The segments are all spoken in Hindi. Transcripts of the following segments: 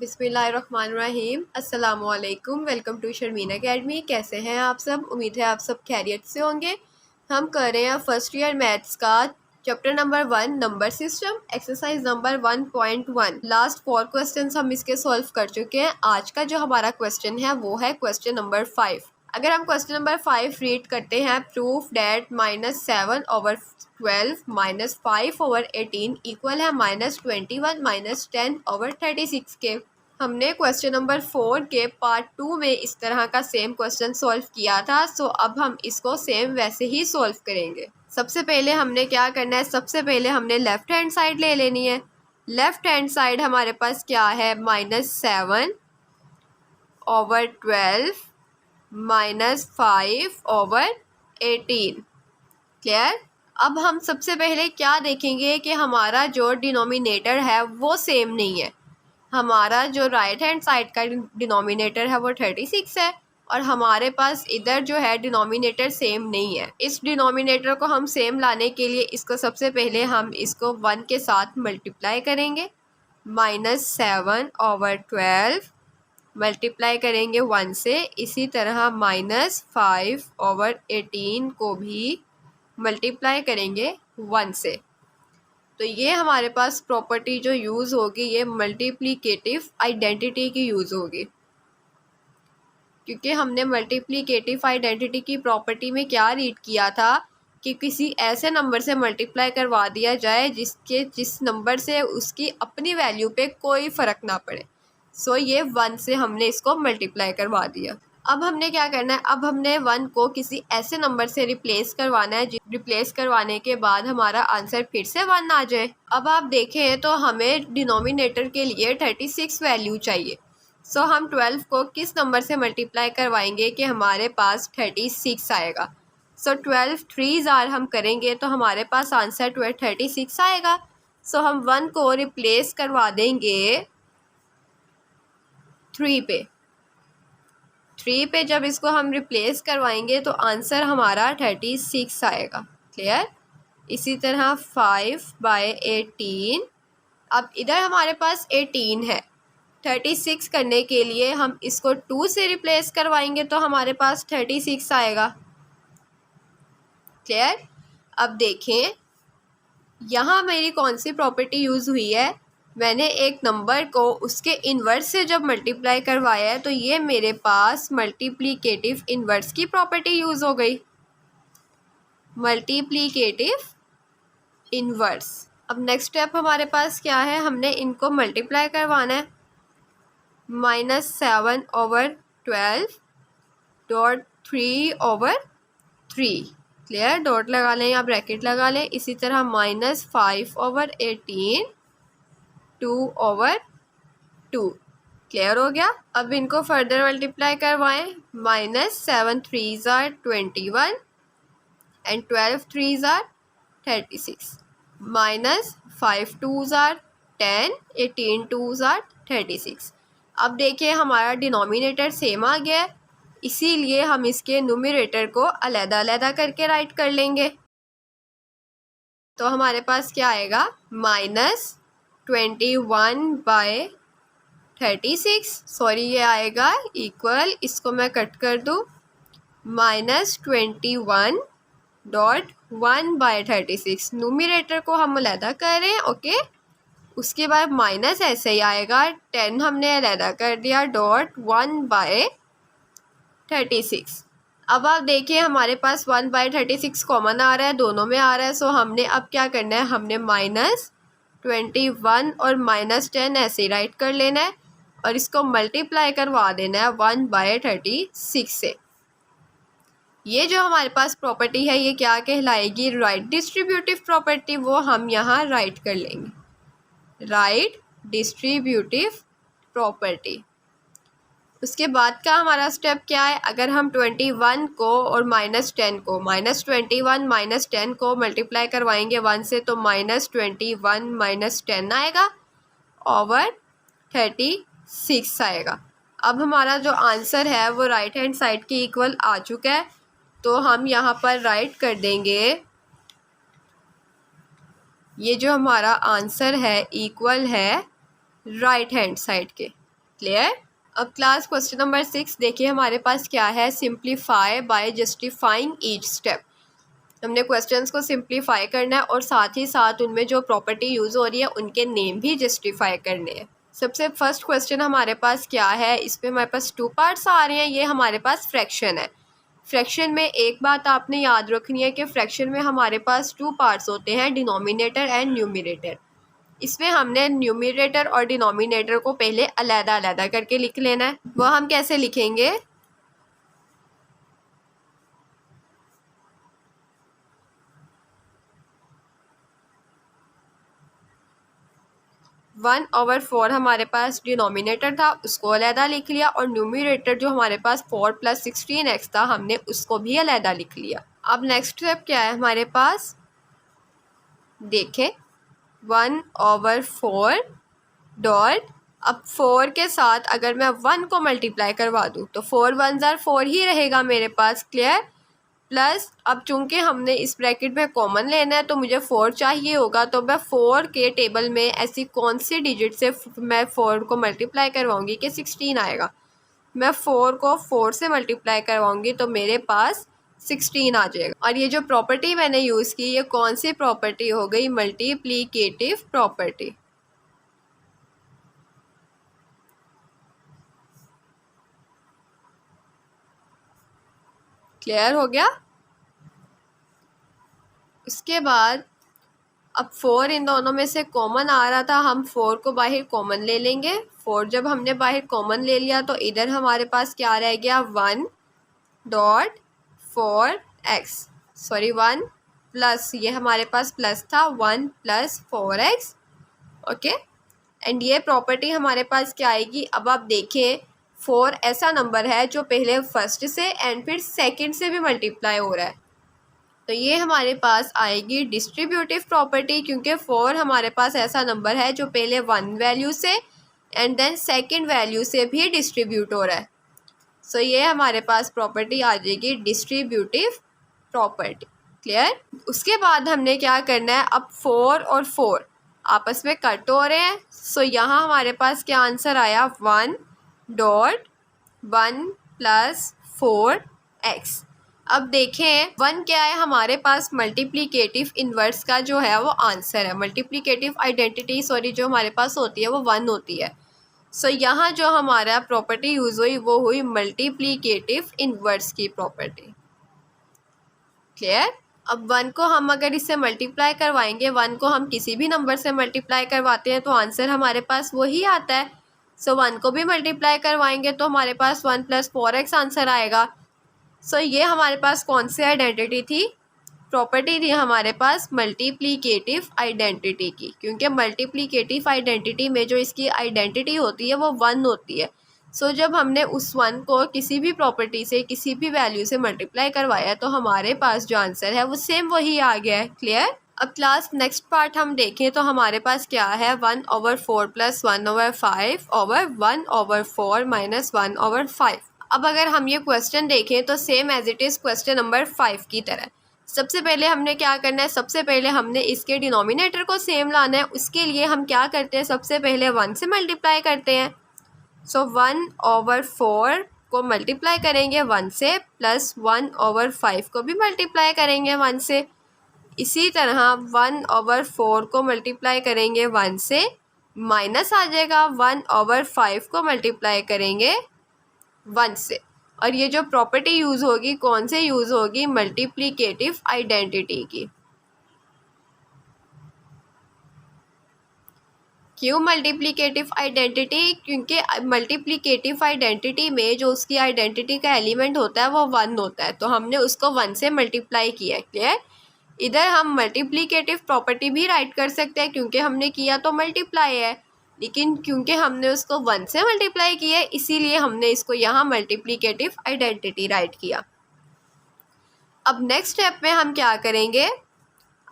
बिस्मिल्लाहिर्रहमानिर्रहीम। अस्सलामुअलैकुम। Welcome to Sharmin academy. कैसे हैं आप सब? उम्मीद है आप सब खैरियत से होंगे। हम कर रहे हैं फर्स्ट ईयर मैथ्स का chapter number 1 number system, exercise number 1.1। Last 4 questions हम इसके सॉल्व कर चुके हैं। आज का जो हमारा क्वेश्चन है वो है क्वेश्चन नंबर 5। अगर हम क्वेश्चन नंबर 5 रीड करते हैं, प्रूफ डैट -7/12 -5/18 इक्वल है -21 -10/36 के। हमने क्वेश्चन नंबर 4 के पार्ट 2 में इस तरह का सेम क्वेश्चन सॉल्व किया था। सो अब हम इसको सेम वैसे ही सॉल्व करेंगे। सबसे पहले हमने क्या करना है, सबसे पहले हमने लेफ्ट हैंड साइड ले लेनी है। लेफ्ट हैंड साइड हमारे पास क्या है, -7/12 -5/18। क्लियर। अब हम सबसे पहले क्या देखेंगे कि हमारा जो डिनोमिनेटर है वो सेम नहीं है। हमारा जो राइट हैंड साइड का डिनोमिनेटर है वो 36 है और हमारे पास इधर जो है डिनोमिनेटर सेम नहीं है। इस डिनोमिनेटर को हम सेम लाने के लिए इसको सबसे पहले हम इसको 1 के साथ मल्टीप्लाई करेंगे। -7/12 मल्टीप्लाई करेंगे 1 से। इसी तरह -5/18 को भी मल्टीप्लाई करेंगे 1 से। तो ये हमारे पास प्रॉपर्टी जो यूज़ होगी ये मल्टीप्लिकेटिव आइडेंटिटी की यूज़ होगी, क्योंकि हमने मल्टीप्लिकेटिव आइडेंटिटी की प्रॉपर्टी में क्या रीड किया था कि किसी ऐसे नंबर से मल्टीप्लाई करवा दिया जाए जिस नंबर से उसकी अपनी वैल्यू पे कोई फ़र्क ना पड़े। सो ये 1 से हमने इसको मल्टीप्लाई करवा दिया। अब हमने क्या करना है, अब हमने 1 को किसी ऐसे नंबर से रिप्लेस करवाना है, रिप्लेस करवाने के बाद हमारा आंसर फिर से 1 आ जाए। अब आप देखें तो हमें डिनोमिनेटर के लिए 36 वैल्यू चाहिए। सो हम 12 को किस नंबर से मल्टीप्लाई करवाएंगे कि हमारे पास 36 आएगा। सो 12 3 हम करेंगे तो हमारे पास आंसर 36 आएगा। सो हम 1 को रिप्लेस करवा देंगे 3 पे। 3 पे जब इसको हम रिप्लेस करवाएंगे तो आंसर हमारा 36 आएगा। क्लियर। इसी तरह 5/18। अब इधर हमारे पास 18 है। 36 करने के लिए हम इसको 2 से रिप्लेस करवाएंगे तो हमारे पास 36 आएगा। क्लियर। अब देखें यहाँ मेरी कौन सी प्रॉपर्टी यूज़ हुई है। मैंने एक नंबर को उसके इन्वर्स से जब मल्टीप्लाई करवाया है तो ये मेरे पास मल्टीप्लिकेटिव इन्वर्स की प्रॉपर्टी यूज़ हो गई। Multiplicative inverse. अब नेक्स्ट स्टेप हमारे पास क्या है, हमने इनको मल्टीप्लाई करवाना है। -7/12.3/3। क्लियर। डॉट लगा लें या ब्रैकेट लगा लें। इसी तरह -5/18 2/2। क्लियर हो गया। अब इनको फर्दर मल्टीप्लाई करवाएं। -7 3s are 21 and 12 3s are 36। -5 2s are 10, 18 2s are 36। अब देखिए हमारा डिनोमिनेटर सेम आ गया है, इसीलिए हम इसके न्यूमरेटर को अलग-अलग करके राइट कर लेंगे। तो हमारे पास क्या आएगा, -21/36। सॉरी ये आएगा इक्वल, इसको मैं कट कर दूँ, -21.1/36। न्यूमरेटर को हम अलग कर रहे हैं। ओके। उसके बाद माइनस ऐसे ही आएगा, 10 हमने अलग कर दिया, .1/36। अब आप देखिए हमारे पास 1/36 कॉमन आ रहा है, दोनों में आ रहा है। सो हमने अब क्या करना है, हमने -21 और -10 ऐसे ही राइट कर लेना है और इसको मल्टीप्लाई करवा देना है 1/36 से। ये जो हमारे पास प्रॉपर्टी है ये क्या कहलाएगी, राइट डिस्ट्रीब्यूटिव प्रॉपर्टी। वो हम यहाँ राइट कर लेंगे, राइट डिस्ट्रीब्यूटिव प्रॉपर्टी। उसके बाद का हमारा स्टेप क्या है, अगर हम 21 को और -10 को, -21 -10 को मल्टीप्लाई करवाएंगे 1 से तो -21 -10 आएगा ओवर 36 आएगा। अब हमारा जो आंसर है वो राइट हैंड साइड के इक्वल आ चुका है, तो हम यहाँ पर राइट कर देंगे, ये जो हमारा आंसर है इक्वल है राइट हैंड साइड के। क्लियर। अब क्लास क्वेश्चन नंबर 6 देखिए हमारे पास क्या है, simplify by justifying each step. हमने क्वेश्चंस को सिंप्लीफाई करना है और साथ ही साथ उनमें जो प्रॉपर्टी यूज़ हो रही है उनके नेम भी जस्टिफाई करने हैं। सबसे फर्स्ट क्वेश्चन हमारे पास क्या है, इसमें हमारे पास 2 पार्ट्स आ रहे हैं। ये हमारे पास फ्रैक्शन है। फ्रैक्शन में एक बात आपने याद रखनी है कि फ्रैक्शन में हमारे पास 2 पार्ट्स होते हैं, डिनोमिनेटर एंड न्यूमरेटर। इसमें हमने न्यूमरेटर और डिनोमिनेटर को पहले अलग-अलग करके लिख लेना है। वो हम कैसे लिखेंगे, 1/4 हमारे पास डिनोमिनेटर था, उसको अलहदा लिख लिया, और न्यूमरेटर जो हमारे पास 4 + 16x था हमने उसको भी अलहदा लिख लिया। अब नेक्स्ट स्टेप क्या है हमारे पास, देखें 1/4 डॉट, अब 4 के साथ अगर मैं 1 को मल्टीप्लाई करवा दूँ तो 4 1 ज़ार 4 ही रहेगा मेरे पास, क्लियर। प्लस अब चूंकि हमने इस ब्रैकेट में कॉमन लेना है तो मुझे 4 चाहिए होगा, तो मैं 4 के टेबल में ऐसी कौन सी डिजिट से मैं 4 को मल्टीप्लाई करवाऊंगी कि 16 आएगा। मैं 4 को 4 से मल्टीप्लाई करवाऊंगी तो मेरे पास 16 आ जाएगा। और ये जो प्रॉपर्टी मैंने यूज़ की ये कौन सी प्रॉपर्टी हो गई, मल्टीप्लिकेटिव प्रॉपर्टी। क्लियर हो गया। उसके बाद अब 4 इन दोनों में से कॉमन आ रहा था, हम 4 को बाहर कॉमन ले लेंगे। 4 जब हमने बाहर कॉमन ले लिया तो इधर हमारे पास क्या रह गया, 1/4x, सॉरी 1 प्लस, ये हमारे पास प्लस था, 1 + 4x, ओके। एंड ये प्रॉपर्टी हमारे पास क्या आएगी, अब आप देखें 4 ऐसा नंबर है जो पहले फर्स्ट से एंड फिर सेकंड से भी मल्टीप्लाई हो रहा है, तो ये हमारे पास आएगी डिस्ट्रीब्यूटिव प्रॉपर्टी, क्योंकि 4 हमारे पास ऐसा नंबर है जो पहले 1 वैल्यू से एंड देन सेकंड वैल्यू से भी डिस्ट्रीब्यूट हो रहा है। सो ये हमारे पास प्रॉपर्टी आ जाएगी डिस्ट्रीब्यूटिव प्रॉपर्टी, क्लियर। उसके बाद हमने क्या करना है, अब 4 और 4 आपस में कट हो रहे हैं, सो यहाँ हमारे पास क्या आंसर आया, 1/1 + 4x। अब देखें 1 क्या है हमारे पास, मल्टीप्लिकेटिव इन्वर्स का जो है वो आंसर है। मल्टीप्लिकेटिव आइडेंटिटी सॉरी जो हमारे पास होती है वो 1 होती है। सो यहाँ जो हमारा प्रॉपर्टी यूज़ हुई वो हुई मल्टीप्लिकेटिव इन्वर्स की प्रॉपर्टी, क्लियर। अब 1 को हम अगर इससे मल्टीप्लाई करवाएंगे, 1 को हम किसी भी नंबर से मल्टीप्लाई करवाते हैं तो आंसर हमारे पास वही आता है। सो 1 को भी मल्टीप्लाई करवाएंगे तो हमारे पास 1 + 4x आंसर आएगा। सो ये हमारे पास कौन सी आइडेंटिटी थी, प्रॉपर्टी थी हमारे पास मल्टीप्लिकेटिव आइडेंटिटी की, क्योंकि मल्टीप्लिकेटिव आइडेंटिटी में जो इसकी आइडेंटिटी होती है वो 1 होती है। सो जब हमने उस 1 को किसी भी प्रॉपर्टी से किसी भी वैल्यू से मल्टीप्लाई करवाया तो हमारे पास जो आंसर है वो सेम वही आ गया है, क्लियर। अब क्लास नेक्स्ट पार्ट हम देखें तो हमारे पास क्या है, 1/4 + 1/5 ओवर 1/4 - 1/5। अब अगर हम ये क्वेश्चन देखें तो same as it is question number 5 की तरह। सबसे पहले हमने क्या करना है, सबसे पहले हमने इसके डिनोमिनेटर को सेम लाना है। उसके लिए हम क्या करते हैं, सबसे पहले 1 से मल्टीप्लाई करते हैं। सो 1/4 को मल्टीप्लाई करेंगे 1 से, प्लस 1/5 को भी मल्टीप्लाई करेंगे 1 से। इसी तरह 1/4 को मल्टीप्लाई करेंगे 1 से, माइनस आ जाएगा, 1/5 को मल्टीप्लाई करेंगे 1 से। और ये जो प्रॉपर्टी यूज़ होगी कौन से यूज़ होगी, मल्टीप्लिकेटिव आइडेंटिटी की। क्यों मल्टीप्लिकेटिव आइडेंटिटी, क्योंकि मल्टीप्लिकेटिव आइडेंटिटी में जो उसकी आइडेंटिटी का एलिमेंट होता है वो 1 होता है, तो हमने उसको 1 से मल्टीप्लाई किया है, क्लियर। इधर हम मल्टीप्लिकेटिव प्रॉपर्टी भी राइट कर सकते हैं क्योंकि हमने किया तो मल्टीप्लाई है, लेकिन क्योंकि हमने उसको 1 से मल्टीप्लाई किया है इसीलिए हमने इसको यहाँ मल्टीप्लिकेटिव आइडेंटिटी राइट किया। अब नेक्स्ट स्टेप में हम क्या करेंगे,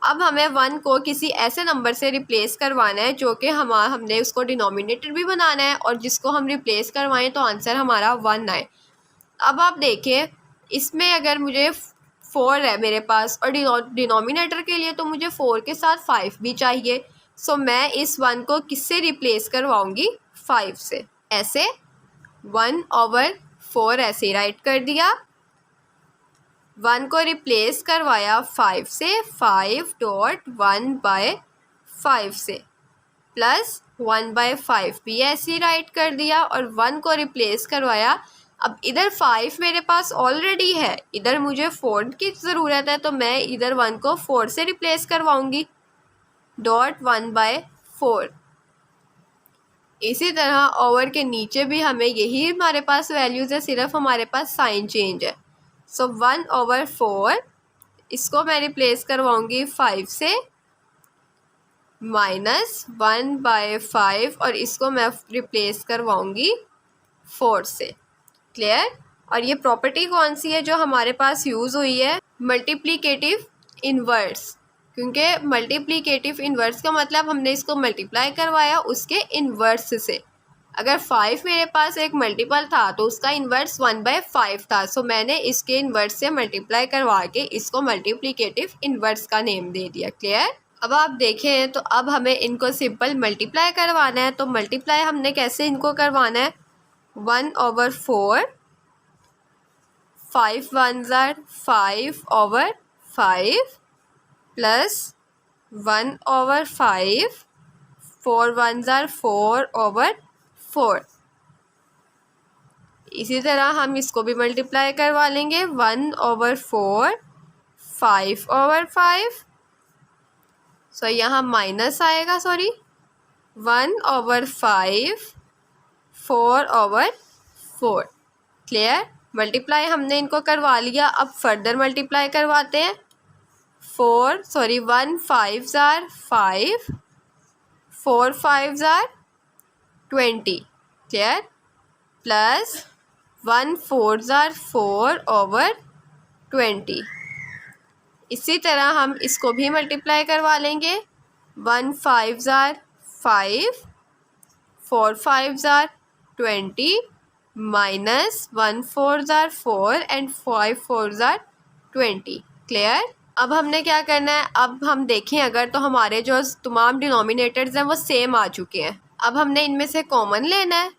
अब हमें 1 को किसी ऐसे नंबर से रिप्लेस करवाना है जो कि हमने उसको डिनोमिनेटर भी बनाना है और जिसको हम रिप्लेस करवाएं तो आंसर हमारा 1 आए। अब आप देखें इसमें अगर मुझे 4 है मेरे पास और डिनोमिनेटर के लिए तो मुझे 4 के साथ 5 भी चाहिए। सो मैं इस 1 को किससे रिप्लेस करवाऊंगी, 5 से। ऐसे 1/4 ऐसे राइट कर दिया। 1 को रिप्लेस करवाया 5 से, 5.1/5 से, प्लस 1/5 भी ऐसे ही राइट कर दिया और 1 को रिप्लेस करवाया। अब इधर 5 मेरे पास ऑलरेडी है, इधर मुझे 4 की ज़रूरत है, तो मैं इधर 1 को 4 से रिप्लेस करवाऊंगी, .1/4। इसी तरह ओवर के नीचे भी हमें यही हमारे पास वैल्यूज़ है, सिर्फ हमारे पास साइन चेंज है। सो 1/4 इसको मैं रिप्लेस करवाऊंगी 5 से, माइनस 1/5 और इसको मैं रिप्लेस करवाऊंगी 4 से। क्लियर? और ये प्रॉपर्टी कौन सी है जो हमारे पास यूज़ हुई है? Multiplicative inverse. क्योंकि मल्टीप्लिकेटिव इन्वर्स का मतलब हमने इसको मल्टीप्लाई करवाया उसके इन्वर्स से। अगर 5 मेरे पास एक मल्टीपल था तो उसका इन्वर्स 1/5 था, सो मैंने इसके इन्वर्स से मल्टीप्लाई करवा के इसको मल्टीप्लिकेटिव इन्वर्स का नेम दे दिया। क्लियर? अब आप देखें तो अब हमें इनको सिंपल मल्टीप्लाई करवाना है, तो मल्टीप्लाई हमने कैसे इनको करवाना है? 1/4, 5 1s are 5/5 plus 1/5, 4 1s are 4/4। इसी तरह हम इसको भी मल्टीप्लाई करवा लेंगे, 1/4, 5/5। सो यहाँ माइनस आएगा, सॉरी, 1/5, 4/4। क्लियर? मल्टीप्लाई हमने इनको करवा लिया, अब फर्दर मल्टीप्लाई करवाते हैं। 1 5s are 5, 4 5s are 20। Clear? Plus 1 4s are 4/20। इसी तरह हम इसको भी मल्टीप्लाई करवा लेंगे, 1 5s are 5, 4 5s are 20, minus 1 4s are 4 and 5 4s are 20। Clear? अब हमने क्या करना है? अब हम देखें अगर, तो हमारे जो तमाम डिनोमिनेटर्स हैं वो सेम आ चुके हैं। अब हमने इनमें से कॉमन लेना है।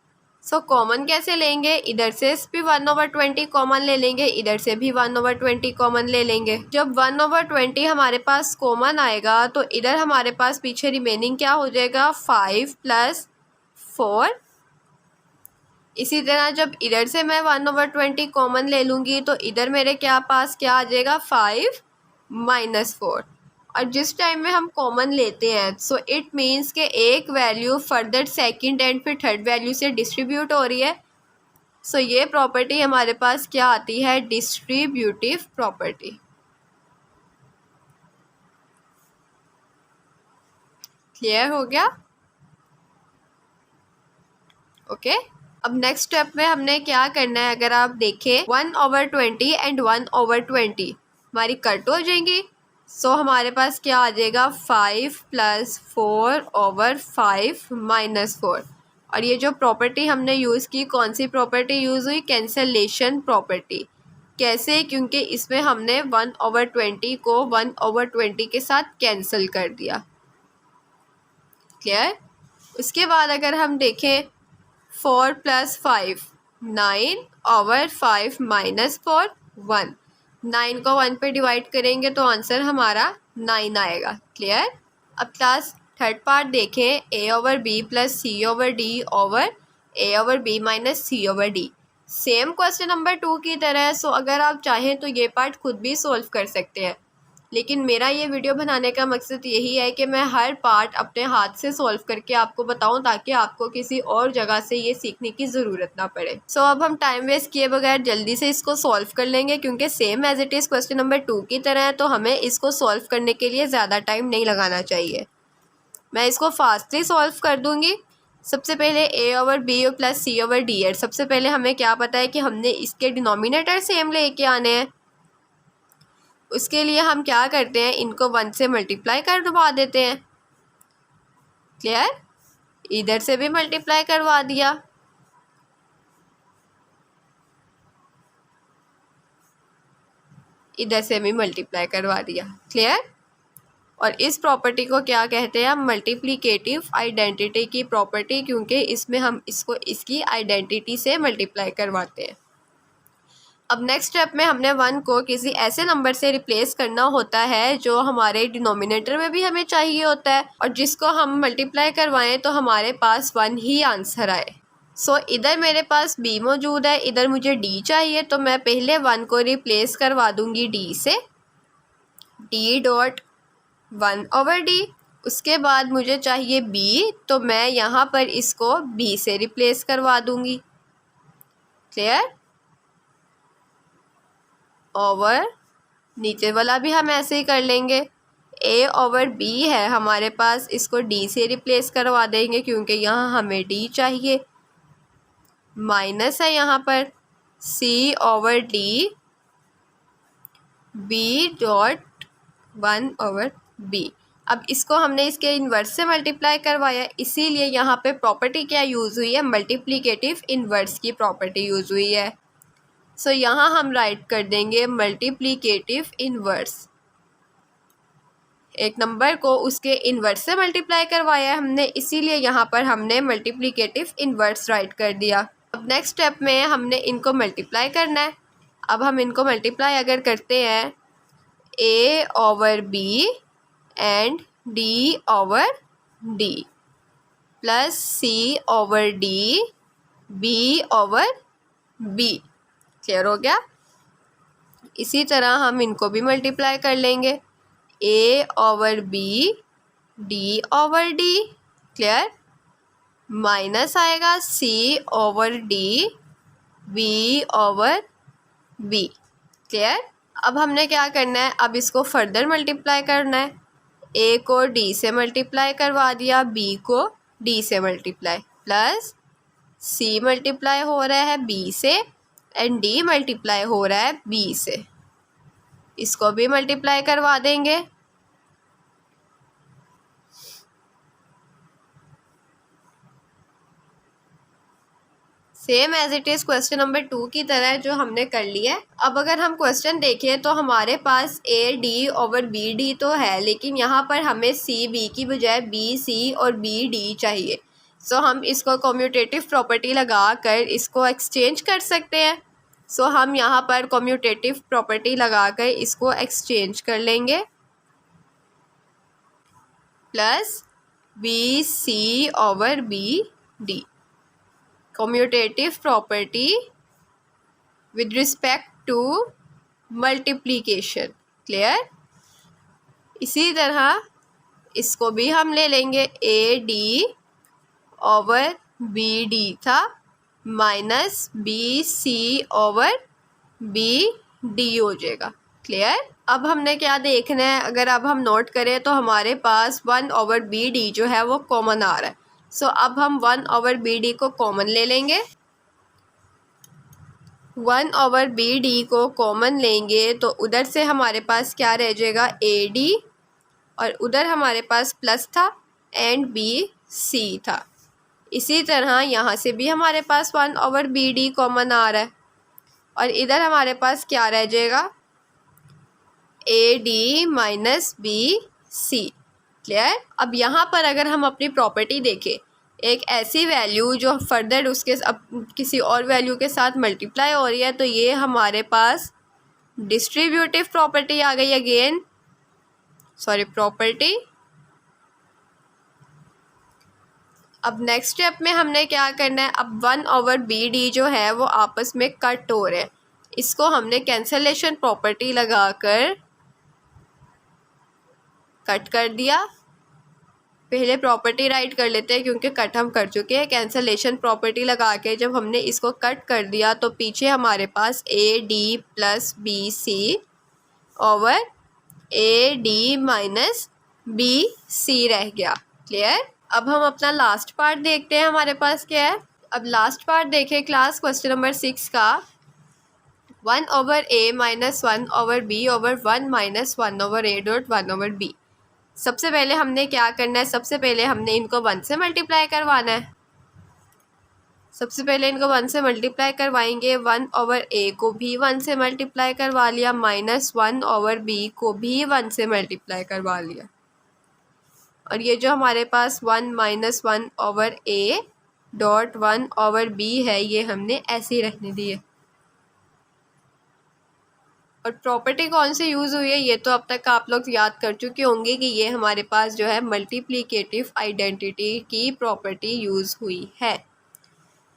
सो कॉमन कैसे लेंगे? इधर से भी 1/20 कॉमन ले लेंगे, इधर से भी 1/20 कॉमन ले लेंगे। जब 1/20 हमारे पास कॉमन आएगा तो इधर हमारे पास पीछे रिमेनिंग क्या हो जाएगा? 5 + 4। इसी तरह जब इधर से मैं 1/20 कॉमन ले लूँगी तो इधर मेरे क्या आ जाएगा? 5 - 4। और जिस टाइम में हम कॉमन लेते हैं सो इट मीन्स के एक वैल्यू फर्दर सेकंड एंड फिर थर्ड वैल्यू से डिस्ट्रीब्यूट हो रही है। सो ये प्रॉपर्टी हमारे पास क्या आती है? Distributive property. क्लियर हो गया? ओके। अब नेक्स्ट स्टेप में हमने क्या करना है? अगर आप देखें 1/20 एंड 1/20 हमारी कट हो जाएंगी। सो हमारे पास क्या आ जाएगा? 5 + 4/5 - 4। और ये जो प्रॉपर्टी हमने यूज़ की, कौन सी प्रॉपर्टी यूज़ हुई? Cancellation property. कैसे? क्योंकि इसमें हमने 1/20 को 1/20 के साथ कैंसिल कर दिया। क्लियर? उसके बाद अगर हम देखें 4 + 5 9/5 - 4 1। 9 को 1 पे डिवाइड करेंगे तो आंसर हमारा 9 आएगा। क्लियर? अब क्लास थर्ड पार्ट देखें, a/b + c/d over a/b - c/d। Same question number 2 की तरह है। सो अगर आप चाहें तो ये पार्ट खुद भी सोल्व कर सकते हैं, लेकिन मेरा ये वीडियो बनाने का मकसद यही है कि मैं हर पार्ट अपने हाथ से सॉल्व करके आपको बताऊं, ताकि आपको किसी और जगह से ये सीखने की ज़रूरत ना पड़े। सो अब हम टाइम वेस्ट किए बगैर जल्दी से इसको सॉल्व कर लेंगे, क्योंकि same as it is question number 2 की तरह है, तो हमें इसको सॉल्व करने के लिए ज़्यादा टाइम नहीं लगाना चाहिए। मैं इसको फास्टली सॉल्व कर दूँगी। सबसे पहले a/b + c/d है। सबसे पहले हमें क्या पता है कि हमने इसके डिनोमिनेटर सेम लेके आने हैं। उसके लिए हम क्या करते हैं? इनको 1 से मल्टीप्लाई करवा देते हैं। क्लियर? इधर से भी मल्टीप्लाई करवा दिया, इधर से भी मल्टीप्लाई करवा दिया। क्लियर? और इस प्रॉपर्टी को क्या कहते हैं हम? मल्टीप्लिकेटिव आइडेंटिटी की प्रॉपर्टी, क्योंकि इसमें हम इसको इसकी आइडेंटिटी से मल्टीप्लाई करवाते हैं। अब नेक्स्ट स्टेप में हमने 1 को किसी ऐसे नंबर से रिप्लेस करना होता है जो हमारे डिनोमिनेटर में भी हमें चाहिए होता है, और जिसको हम मल्टीप्लाई करवाएं तो हमारे पास 1 ही आंसर आए। सो इधर मेरे पास b मौजूद है, इधर मुझे d चाहिए, तो मैं पहले 1 को रिप्लेस करवा दूंगी d से, d डॉट 1/d। उसके बाद मुझे चाहिए b, तो मैं यहाँ पर इसको b से रिप्लेस करवा दूंगी। क्लियर? ओवर नीचे वाला भी हम ऐसे ही कर लेंगे। a/b है हमारे पास, इसको d से रिप्लेस करवा देंगे क्योंकि यहाँ हमें d चाहिए। माइनस है यहाँ पर c/d b डॉट 1/b। अब इसको हमने इसके इन्वर्स से मल्टीप्लाई करवाया, इसीलिए यहाँ पे प्रॉपर्टी क्या यूज़ हुई है? मल्टीप्लिकेटिव इन्वर्स की प्रॉपर्टी यूज़ हुई है। सो यहाँ हम राइट कर देंगे मल्टीप्लिकेटिव इन्वर्स। एक नंबर को उसके इन्वर्स से मल्टीप्लाई करवाया है हमने, इसीलिए यहाँ पर हमने मल्टीप्लिकेटिव इन्वर्स राइट कर दिया। अब नेक्स्ट स्टेप में हमने इनको मल्टीप्लाई करना है। अब हम इनको मल्टीप्लाई अगर करते हैं a/b and d/d plus c/d b/b। Clear हो गया? इसी तरह हम इनको भी मल्टीप्लाई कर लेंगे a/b d/d। क्लियर? माइनस आएगा c/d b/b। क्लियर? अब हमने क्या करना है? अब इसको फर्दर मल्टीप्लाई करना है। a को d से मल्टीप्लाई करवा दिया, b को d से मल्टीप्लाई, प्लस c मल्टीप्लाई हो रहा है b से एंड d मल्टीप्लाई हो रहा है b से, इसको भी मल्टीप्लाई करवा देंगे। Same as it is question number 2 की तरह जो हमने कर लिया है। अब अगर हम क्वेश्चन देखें तो हमारे पास a/d/bd तो है, लेकिन यहाँ पर हमें c/b की बजाय b/c और b/d चाहिए। सो हम इसको कम्यूटेटिव प्रॉपर्टी लगा कर इसको एक्सचेंज कर सकते हैं। सो हम यहाँ पर कम्यूटेटिव प्रॉपर्टी लगा कर इसको एक्सचेंज कर लेंगे, plus b/c/b/d। Commutative property with respect to multiplication. Clear? इसी तरह इसको भी हम ले लेंगे, a/d/bd था माइनस b/c/bd हो जाएगा। क्लियर? अब हमने क्या देखना है? अगर अब हम नोट करें तो हमारे पास 1/bd जो है वो कॉमन आ रहा है। सो अब हम 1/bd को कॉमन ले लेंगे। 1/bd को कॉमन लेंगे तो उधर से हमारे पास क्या रह जाएगा? ad, और उधर हमारे पास प्लस था एंड bc था। इसी तरह यहाँ से भी हमारे पास 1/bd कॉमन आ रहा है, और इधर हमारे पास क्या रह जाएगा? ad minus bc। क्लियर? अब यहाँ पर अगर हम अपनी प्रॉपर्टी देखें, एक ऐसी वैल्यू जो फर्दर उसके अब किसी और वैल्यू के साथ मल्टीप्लाई हो रही है, तो ये हमारे पास डिस्ट्रीब्यूटिव प्रॉपर्टी आ गई अगेन, प्रॉपर्टी। अब नेक्स्ट स्टेप में हमने क्या करना है? अब 1/bd जो है वो आपस में कट हो रहे हैं, इसको हमने कैंसलेशन प्रॉपर्टी लगाकर कट कर दिया। पहले प्रॉपर्टी राइट कर लेते हैं क्योंकि कट हम कर चुके हैं। कैंसलेशन प्रॉपर्टी लगा के जब हमने इसको कट कर दिया तो पीछे हमारे पास ad plus bc over ad minus bc रह गया। क्लियर? अब हम अपना लास्ट पार्ट देखते हैं, हमारे पास क्या है। अब लास्ट पार्ट देखें क्लास क्वेश्चन नंबर 6 का, 1/a minus 1/b over 1 minus 1/a dot 1/b। सबसे पहले हमने क्या करना है? सबसे पहले हमने इनको 1 से मल्टीप्लाई करवाना है। सबसे पहले इनको 1 से मल्टीप्लाई करवाएंगे। 1/a को भी 1 से मल्टीप्लाई करवा लिया, माइनस 1/b को भी 1 से मल्टीप्लाई करवा लिया। और ये जो हमारे पास 1 - 1 over a dot 1 over b है, ये हमने ऐसे ही रखने दी है। और प्रॉपर्टी कौन सी यूज़ हुई है, ये तो अब तक आप लोग याद कर चुके होंगे कि ये हमारे पास जो है मल्टीप्लिकेटिव आइडेंटिटी की प्रॉपर्टी यूज़ हुई है।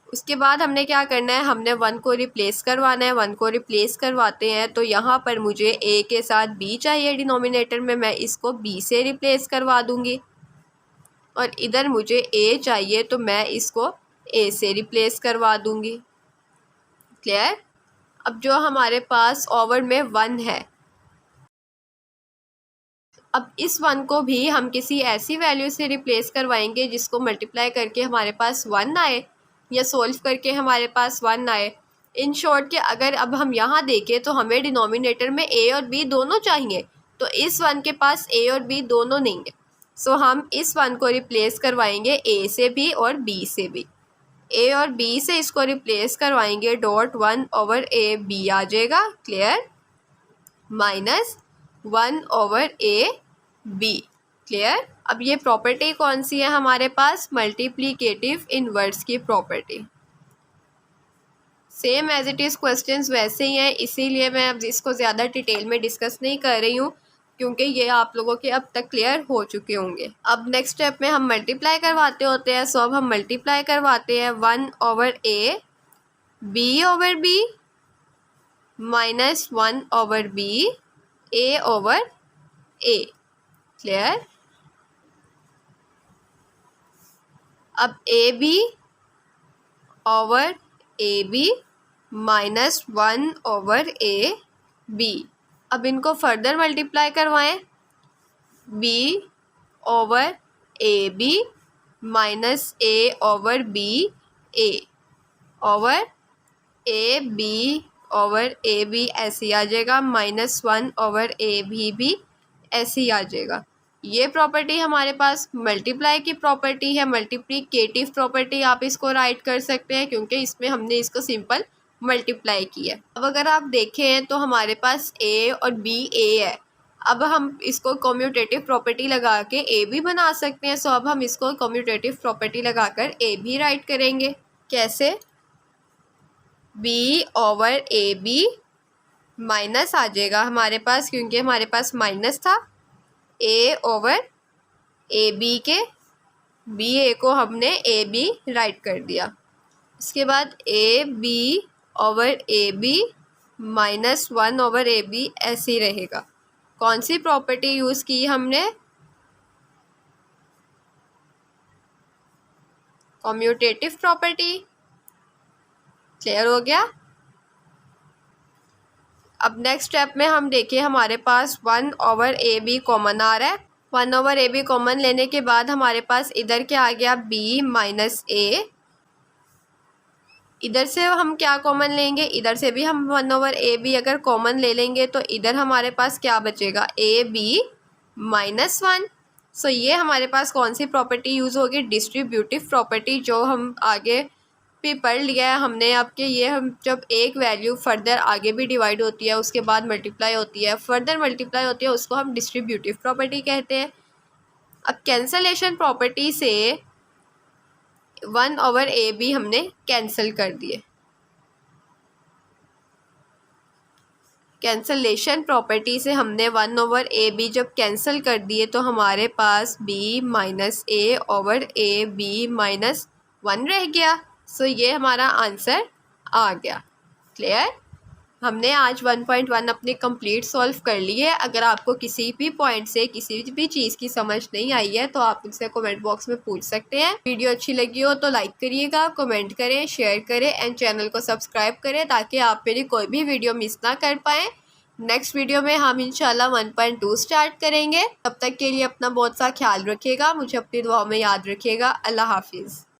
उसके बाद हमने क्या करना है, हमने 1 को रिप्लेस करवाना है। 1 को रिप्लेस करवाते हैं तो यहाँ पर मुझे a के साथ b चाहिए डिनोमिनेटर में, मैं इसको b से रिप्लेस करवा दूँगी। और इधर मुझे a चाहिए तो मैं इसको a से रिप्लेस करवा दूँगी। क्लियर। अब जो हमारे पास ओवर में 1 है, अब इस 1 को भी हम किसी ऐसी वैल्यू से रिप्लेस करवाएंगे जिसको मल्टीप्लाई करके हमारे पास 1 आए या सोल्व करके हमारे पास 1 आए। इन शॉर्ट के अगर अब हम यहाँ देखें तो हमें डिनोमिनेटर में a और b दोनों चाहिए, तो इस 1 के पास a और b दोनों नहीं है। सो हम इस 1 को रिप्लेस करवाएंगे a से भी और b से भी। a और b से इसको रिप्लेस करवाएंगे, डॉट 1 ओवर a b आ जाएगा। Clear. Minus 1 over a b। Clear. अब ये प्रॉपर्टी कौन सी है हमारे पास, मल्टीप्लिकेटिव इनवर्स की property. Same as it is questions वैसे ही हैं, इसीलिए मैं अब इसको ज़्यादा डिटेल में डिस्कस नहीं कर रही हूँ, क्योंकि ये आप लोगों के अब तक क्लियर हो चुके होंगे। अब नेक्स्ट स्टेप में हम मल्टीप्लाई करवाते होते हैं। सो अब हम मल्टीप्लाई करवाते हैं 1 over a b over b minus 1 over b a over a। Clear. अब A B over A B minus 1 over A B. अब इनको फर्दर मल्टीप्लाई करवाएं, B over A B minus A over B A over A B over A B ऐसे ही आ जाएगा, माइनस 1 ओवर ए भी ऐसे ही आ जाएगा। ये प्रॉपर्टी हमारे पास मल्टीप्लाई की प्रॉपर्टी है, मल्टीप्लिकेटिव प्रॉपर्टी आप इसको राइट कर सकते हैं, क्योंकि इसमें हमने इसको सिंपल मल्टीप्लाई किया। अब अगर आप देखें तो हमारे पास a और b a है। अब हम इसको कम्यूटेटिव प्रॉपर्टी लगा के a भी बना सकते हैं। सो अब हम इसको कम्यूटेटिव प्रॉपर्टी लगाकर a भी राइट करेंगे। कैसे, b over A B minus आ जाएगा हमारे पास, क्योंकि हमारे पास माइनस था, a ओवर ए बी के बी ए को हमने ए बी राइट कर दिया। इसके बाद A B over A B minus 1 over A B ऐसे ही रहेगा। कौन सी प्रॉपर्टी यूज़ की हमने, कम्यूटेटिव प्रॉपर्टी। क्लियर हो गया। अब नेक्स्ट स्टेप में हम देखें, हमारे पास 1 ओवर ए बी कॉमन आ रहा है। 1 ओवर ए बी कॉमन लेने के बाद हमारे पास इधर क्या आ गया, b माइनस ए। इधर से हम क्या कॉमन लेंगे, इधर से भी हम 1 ओवर ए बी अगर कॉमन ले लेंगे तो इधर हमारे पास क्या बचेगा, ए बी माइनस 1। सो ये हमारे पास कौन सी प्रॉपर्टी यूज़ होगी, डिस्ट्रीब्यूटिव प्रॉपर्टी, जो हम आगे भी पढ़ लिया है हमने। आपके ये हम जब एक वैल्यू फर्दर आगे भी डिवाइड होती है, उसके बाद मल्टीप्लाई होती है, फर्दर मल्टीप्लाई होती है, उसको हम डिस्ट्रीब्यूटिव प्रॉपर्टी कहते हैं। अब कैंसलेशन प्रॉपर्टी से 1 ओवर ए बी हमने कैंसिल कर दिए। कैंसलेशन प्रॉपर्टी से हमने 1 ओवर ए बी जब कैंसिल कर दिए तो हमारे पास b minus A over A B minus 1 रह गया। सो ये हमारा आंसर आ गया। क्लियर। हमने आज 1.1 अपनी कंप्लीट सॉल्व कर ली है। अगर आपको किसी भी पॉइंट से किसी भी चीज़ की समझ नहीं आई है तो आप मुझसे कमेंट बॉक्स में पूछ सकते हैं। वीडियो अच्छी लगी हो तो लाइक करिएगा, कमेंट करें, शेयर करें एंड चैनल को सब्सक्राइब करें, ताकि आप मेरी कोई भी वीडियो मिस ना कर पाएँ। नेक्स्ट वीडियो में हम इंशाल्लाह 1.2 स्टार्ट करेंगे। तब तक के लिए अपना बहुत सा ख्याल रखिएगा, मुझे अपनी दुआ में याद रखिएगा। अल्लाह हाफिज़।